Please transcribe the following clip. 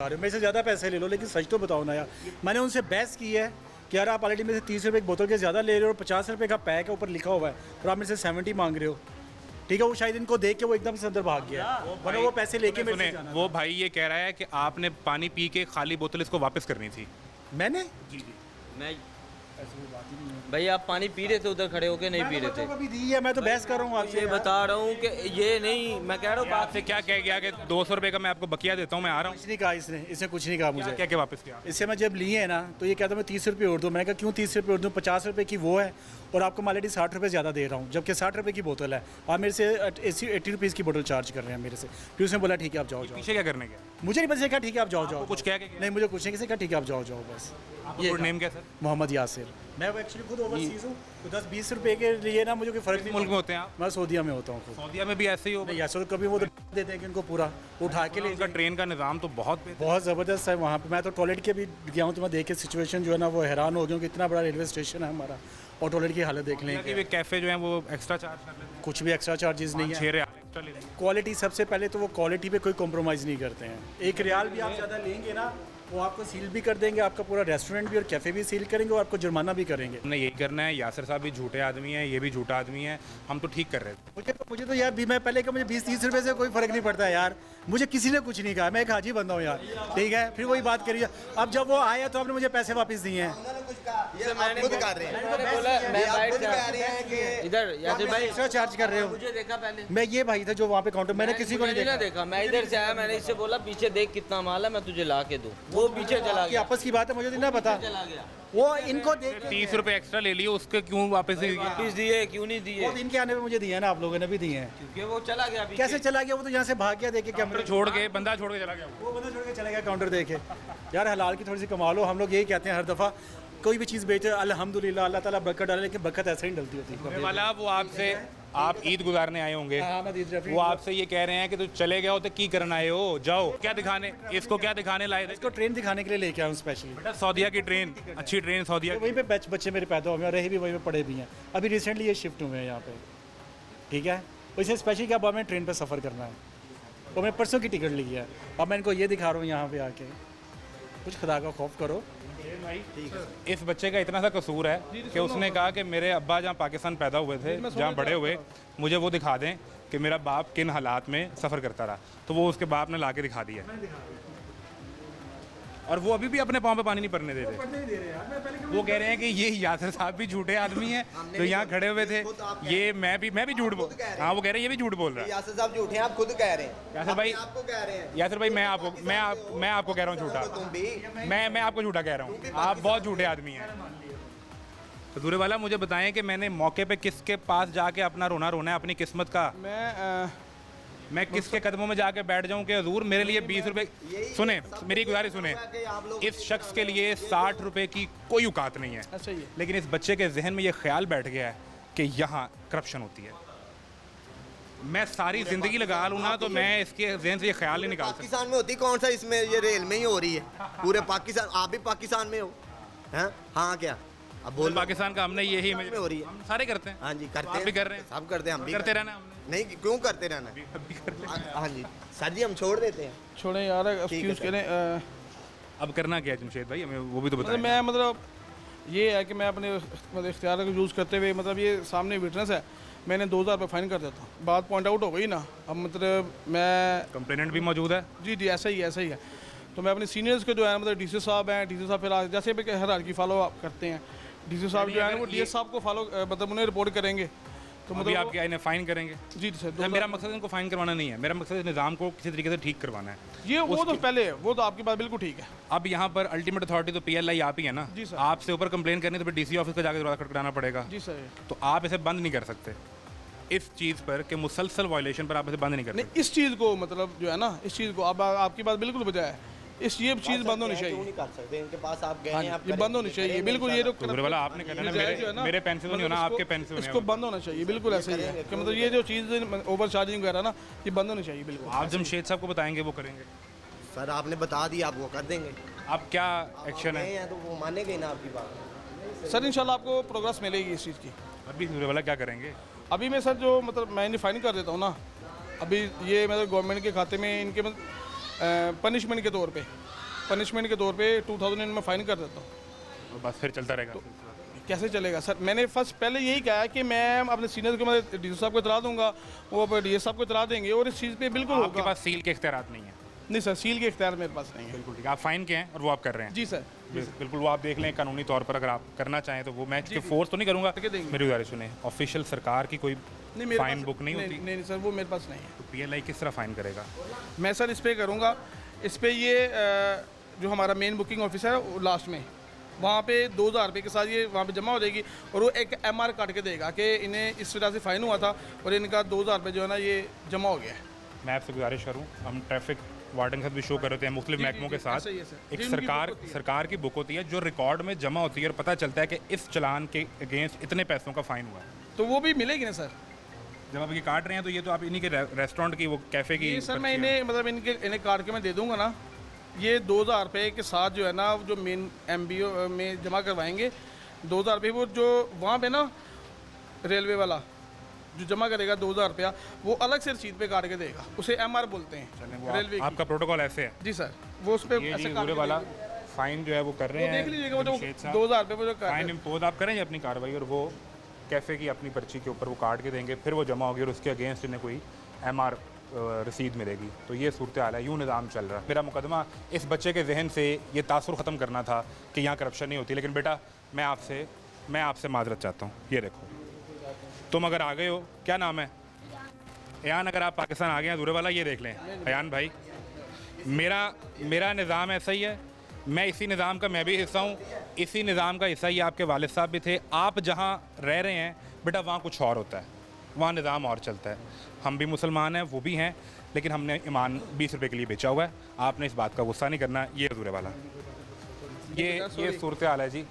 रहे हो, मेरे से ज़्यादा पैसे ले लो, लेकिन सच तो बताओ ना यार। मैंने उनसे बहस की है कि यार आप ऑलरेडी मेरे से 30 रुपये की बोतल के ज़्यादा ले रहे हो और 50 रुपये का पैक है, ऊपर लिखा हुआ है, और आप मेरे से 70 मांग रहे हो। ठीक है, वो शायद इनको देख के वो एकदम से अंदर भाग गया, वरना वो पैसे लेके मेरे से जाना था। वो भाई ये कह रहा है कि आपने पानी पी के खाली बोतल इसको वापस करनी थी। मैंने मैं भाई आप पानी पी रहे थे उधर खड़े होके नहीं पी रहे थे। अभी दी है, मैं तो बहस कर रहा हूँ आपसे। ये बता रहा हूँ कि ये नहीं, मैं कह रहा हूँ आपसे क्या कह गया कि 200 रुपये का मैं आपको बकिया देता हूँ, मैं आ रहा हूँ। कुछ नहीं कहा इसने कुछ नहीं कहा मुझे। क्या क्या वापस किया? इससे मैं जब लिए है ना तो ये कहता मैं 30 रुपये और दूँ। मैंने कहा क्यों 30 रुपये और दूँ, 50 रुपये की वो है और आपको मैं ऑलरेडी 60 रुपये ज़्यादा दे रहा हूँ, जबकि 60 रुपये की बोतल है। आप मेरे से 80 रुपीज़ की बोतल चार्ज कर रहे हैं मेरे से। फिर उसने बोला ठीक है आप जाओ जाओ। पीछे क्या करने गया? मुझे नहीं पता, कहा ठीक है आप जाओ जाओ। कुछ कह के? नहीं, मुझे कुछ नहीं, किसी का ठीक है आप जाओ जाओ बस। ये नेम क्या सर? मोहम्मद यासिर। मैं एक्चुअली खुद ओवरसीज़ हूँ, तो 10-20 रुपये के लिए ना मुझे कोई फ़र्क नहीं। मुल्क में होते हैं आप? मैं सऊदीया में होता हूँ खुद। सऊदीया में भी ऐसे ही हो? नहीं ऐसा तो कभी वो तो देते हैं कि उनको पूरा उठा के ले। उनका ट्रेन का निज़ाम तो बहुत ज़बरदस्त है वहाँ पे। मैं तो टॉयलेट के भी गया हूँ तो मैं देख के सिचुएशन जो है ना वो हैरान हो गया हूँ कि इतना बड़ा रेलवे स्टेशन है हमारा और टॉयलेट की हालत देख लें। कि कैफ़े जो है वो एक्स्ट्रा चार्ज कर लेते हैं? कुछ भी एक्स्ट्रा चार्जेस नहीं है। 6 रियाल एक्स्ट्रा ले लेंगे। क्वालिटी सबसे पहले तो वो क्वालिटी पे कोई कॉम्प्रोमाइज़ नहीं करते हैं। 1 रियाल भी आप ज़्यादा लेंगे ना वो आपको सील भी कर देंगे, आपका पूरा रेस्टोरेंट भी और कैफ़े भी सील करेंगे और आपको जुर्माना भी करेंगे। हमने यही करना है। यासिर साहब भी झूठे आदमी हैं, ये भी झूठा आदमी है, हम तो ठीक कर रहे थे। मुझे तो यार भी मैं पहले का मुझे 20-30 रुपये से कोई फ़र्क नहीं पड़ता है यार। मुझे किसी ने कुछ नहीं कहा, मैं एक हाजी बंदा हूँ यार। ठीक है, फिर वही बात करिए। अब जब वो आया तो आपने मुझे पैसे वापस दिए हैं। इधर यासिर भाई एक्स्ट्रा चार्ज कर रहे हो। मुझे देखा पहले, मैं ये भाई था जो वहाँ पे काउंटर, मैंने किसी को नहीं देखा। देखा। मैं इधर से आया, मैंने इससे बोला पीछे देख कितना माल है, मैं तुझे ला के दूँ। वो पीछे चला कि गया, आपस की बात है, मुझे तो नहीं पता। चला गया। वो इनको देख 30 रुपये एक्स्ट्रा ले लिए, उसके क्यों वापस नहीं दिए? वापिस दिए क्यों नहीं दिए? वो इनके आने पे मुझे दिए हैं ना, आप लोगों ने भी दिए हैं। क्योंकि वो चला गया पीछे। कैसे चला गया? वो तो यहाँ से भाग गया, देखे काउंटर छोड़ के, बंदा छोड़ के चला गया वो। वो बंदा छोड़ के चला गया काउंटर देखे। यार हलाल की थोड़ी सी कमा लो। हम लोग यही कहते हैं हर दफ़ा कोई भी चीज़ बेचे अल्हम्दुलिल्लाह, अल्लाह ताला बरकत डाले, लेकिन बरकत ऐसे ही डलती होती है। ये वाला वो आपसे, आप ईद गुजारने आए होंगे, हाँ, मैं ईद रफ़ी। वो आपसे ये कह रहे हैं कि तू चले गए हो तो की करना आए हो, जाओ। क्या दिखाने, इसको क्या दिखाने लाए थे? इसको ट्रेन दिखाने के लिए लेके आया हूँ स्पेशली। बेटा सऊदीया की ट्रेन, अच्छी ट्रेन सऊदीया तो वहीं पे बच्चे मेरे पैदा हुए हैं और रहे भी वहीं पे पड़े भी हैं। अभी रिसेंटली ये शिफ्ट हुए हैं यहाँ पे। ठीक है, वैसे स्पेशली क्या अब हमें ट्रेन पर सफ़र करना है, वो मैंने परसों की टिकट ली है। अब मैं इनको ये दिखा रहा हूँ यहाँ पे आके, कुछ खुदा का खौफ करो। इस बच्चे का इतना सा कसूर है कि उसने कहा कि मेरे अब्बा जहाँ पाकिस्तान पैदा हुए थे, जहाँ बड़े हुए, मुझे वो दिखा दें कि मेरा बाप किन हालात में सफ़र करता रहा। तो वो उसके बाप ने ला के दिखा दिया, और वो अभी भी अपने पाँव पे पानी नहीं पड़ने दे रहे। वो कह रहे हैं कि ये यासिर साहब भी झूठे आदमी हैं तो यहाँ खड़े हुए थे। ये मैं भी झूठ बोल, हाँ वो कह रहे हैं ये भी झूठ बोल रहा है। यासिर साहब झूठे हैं, आप खुद कह रहे हैं। यासिर भाई, आपको कह रहे हैं। यासिर भाई मैं आपको कह रहा हूँ झूठा। तुम भी मैं आपको झूठा कह रहा हूँ, आप बहुत झूठे आदमी हैं। तो दूरे वाला मुझे बताएं कि मैंने मौके पे किसके पास जाके अपना रोना रोना है अपनी किस्मत का? मैं किसके कदमों में जाके बैठ जाऊं कि हजूर मेरे लिए 20 रुपये। सुने मेरी गुजारिश सुने, इस शख्स के लिए 60 रुपये की कोई औकात नहीं है, लेकिन इस बच्चे के जहन में ये ख्याल बैठ गया है कि यहाँ करप्शन होती है। मैं सारी ज़िंदगी लगा लूँ ना तो मैं इसके जहन से ये ख्याल नहीं निकाल सकता। पाकिस्तान में होती कौन सा, इसमें ये रेल में ही हो रही है पूरे पाकिस्तान। आप भी पाकिस्तान में हो हैं? हाँ क्या अब बोल, पाकिस्तान का हमने यही में हो रही है। हम सारे करते हैं। हाँ जी करते आप हैं, भी कर रहे हैं, सब करते हैं, हम भी करते रहना हमने। नहीं क्यों करते रहना? हाँ जी सर जी हम छोड़ देते हैं। छोड़ें यार, एक्सक्यूज़ करें। अब करना क्या है जमशेद भाई, हमें वो भी तो बताएं। मैं ये है कि मैं अपने इख्तियार को यूज़ करते हुए, ये सामने विटनेस है, मैंने 2000 रुपये फ़ाइन कर देता हूँ। बात पॉइंट आउट हो गई ना। अब मैं कंप्लेनेंट भी मौजूद है। जी ऐसा ही है। तो मैं अपने सीनियर्स के जो है डीसी साहब हैं, डीसी साहब फिर जैसे भी हर हाल की फॉलो अप करते हैं। डीसी साहब जो है वो डीएस साहब को फॉलो उन्हें रिपोर्ट करेंगे। तो आप क्या इन्हें फ़ाइन करेंगे? जी सर, मेरा मकसद इनको फ़ाइन करवाना नहीं है, मेरा मकसद इस निज़ाम को किसी तरीके से ठीक करवाना है। ये वो तो पहले है, वो तो आपकी बात बिल्कुल ठीक है। अब यहाँ पर अल्टीमेट अथॉरिटी तो PLI आप ही है ना। जी सर। आपसे ऊपर कंप्लेन करनी तो फिर DC ऑफिस का जाकर दरवाजा खटखटाना पड़ेगा। जी सर। तो आप इसे बंद नहीं कर सकते इस चीज़ पर कि मुसलसल वायलेशन पर आप इसे बंद नहीं कर सकते। इस चीज़ को जो है ना, इस चीज़ को आपकी बात बिल्कुल बजाय है। ये चीज़ बंद होनी चाहिए। नहीं कर सकते, इनके पास आप गए हैं, आप ये बंद होनी चाहिए बिल्कुल। ये दूसरे वाला आपने कहना ना मेरे पेन से तो नहीं होना, आपके पेन से इसको बंद होना चाहिए बिल्कुल। ऐसे ही है कि ये जो चीज़ ओवर चार्जिंग वगैरह ना, ये बंद होनी चाहिए बिल्कुल। आप जमशेद साहब को बताएंगे वो करेंगे? सर आपने बता दिया, आप वो कर देंगे। आप क्या एक्शन है? तो वो मानेंगे ना आपकी बात। सर इंशाल्लाह आपको प्रोग्रेस मिलेगी इस चीज़ की। अभी दूसरे वाला क्या करेंगे? अभी मैं सर जो मैं इन्हें फाइन कर देता हूँ ना, अभी ये गवर्नमेंट के खाते में इनके पनिशमेंट के तौर पे पनिशमेंट के तौर पे 2000 में फ़ाइन कर देता हूँ। और बस फिर चलता रहेगा। कैसे चलेगा सर? मैंने फर्स्ट पहले यही कहा है कि मैं अपने सीनियर को मैं डी साहब को इतला दूंगा, वो डी साहब को इतला देंगे और इस चीज़ पे बिल्कुल आपके होगा। पास सील के इख्तियारात नहीं है? नहीं सर, सील के इख्तियार मेरे पास नहीं है। बिल्कुल ठीक है, आप फाइन के हैं और वो आप कर रहे हैं। जी सर। बिल्कुल, वो आप देख लें कानूनी तौर पर, अगर आप करना चाहें तो वो मैं फोर्स तो नहीं करूँगा, करके देंगे। मेरी गुजारिश सुने। ऑफिशियल सरकार की कोई नहीं, मेरे फाइन पास- बुक नहीं होती? नहीं सर, वो मेरे पास नहीं है। तो PLI किस तरह फाइन करेगा? मैं सर इस पे करूँगा, इस पे ये जो हमारा मेन बुकिंग ऑफिसर है वो लास्ट में वहाँ पे 2000 रुपये के साथ ये वहाँ पे जमा हो जाएगी और वो एक MR काट के देगा कि इन्हें इस तरह से फ़ाइन हुआ था और इनका 2000 रुपये जो है ना ये जमा हो गया है। मैं आपसे गुजारिश करूँ, हम ट्रैफिक वार्डन के साथ भी शो कर रहे हैं, मुख्तलिफ महकमों के साथ। ऐसा ही है सर। एक जी, उनकी सरकार बुक होती है। सरकार की बुक होती है जो रिकॉर्ड में जमा होती है और पता चलता है कि इस चलान के अगेंस्ट इतने पैसों का फाइन हुआ है। तो वो भी मिलेगी ना सर? जब आप ये काट रहे हैं तो ये तो आप इन्हीं के रेस्टोरेंट की, वो कैफ़े की ये सर मैं पर्ची है। इन्हें मतलब इन्हें काट के मैं दे दूंगा ना, ये 2000 रुपये के साथ जो है ना जो मेन MBO में जमा करवाएंगे 2000 रुपये, वो जो वहाँ पे ना रेलवे वाला जो जमा करेगा 2000 रुपया वो अलग से रसीद पे काट के देगा, उसे MR बोलते चलें, हैं वो रेलवे की। आपका प्रोटोकॉल ऐसे है। जी सर, वो उस पर ये ऐसे जी काट पूरे के वाला देगा। फाइन जो है वो कर रहे वो हैं। देख लीजिएगा वो जो जमशेद साहब। 2000 रुपये वो जो फाइन कर इम्पोज आप करेंगे अपनी कार्रवाई और वो कैफ़े की अपनी पर्ची के ऊपर वो काट के देंगे, फिर वो जमा होगी और उसके अगेंस्ट इन्हें कोई MR रसीद मिलेगी। तो ये सूरत हाल है, यूँ निज़ाम चल रहा है। मेरा मुकदमा इस बच्चे के जहन से ये तासुर ख़त्म करना था कि यहाँ करप्शन नहीं होती। लेकिन बेटा मैं आपसे माजरत चाहता हूँ। ये देखो, तुम अगर आ गए हो, क्या नाम है? अयान, अगर आप पाकिस्तान आ गए हैं दूरे वाला, ये देख लें अयान भाई, मेरा निज़ाम ऐसा ही है, मैं इसी निज़ाम का मैं भी हिस्सा हूँ, इसी निज़ाम का हिस्सा ही आपके वालिद साहब भी थे। आप जहाँ रह रहे हैं बेटा वहाँ कुछ और होता है, वहाँ निज़ाम और चलता है। हम भी मुसलमान हैं, वो भी हैं, लेकिन हमने ईमान 20 रुपये के लिए बेचा हुआ है। आपने इस बात का गुस्सा नहीं करना। ये दूरे वाला, ये सूरत हाल है जी।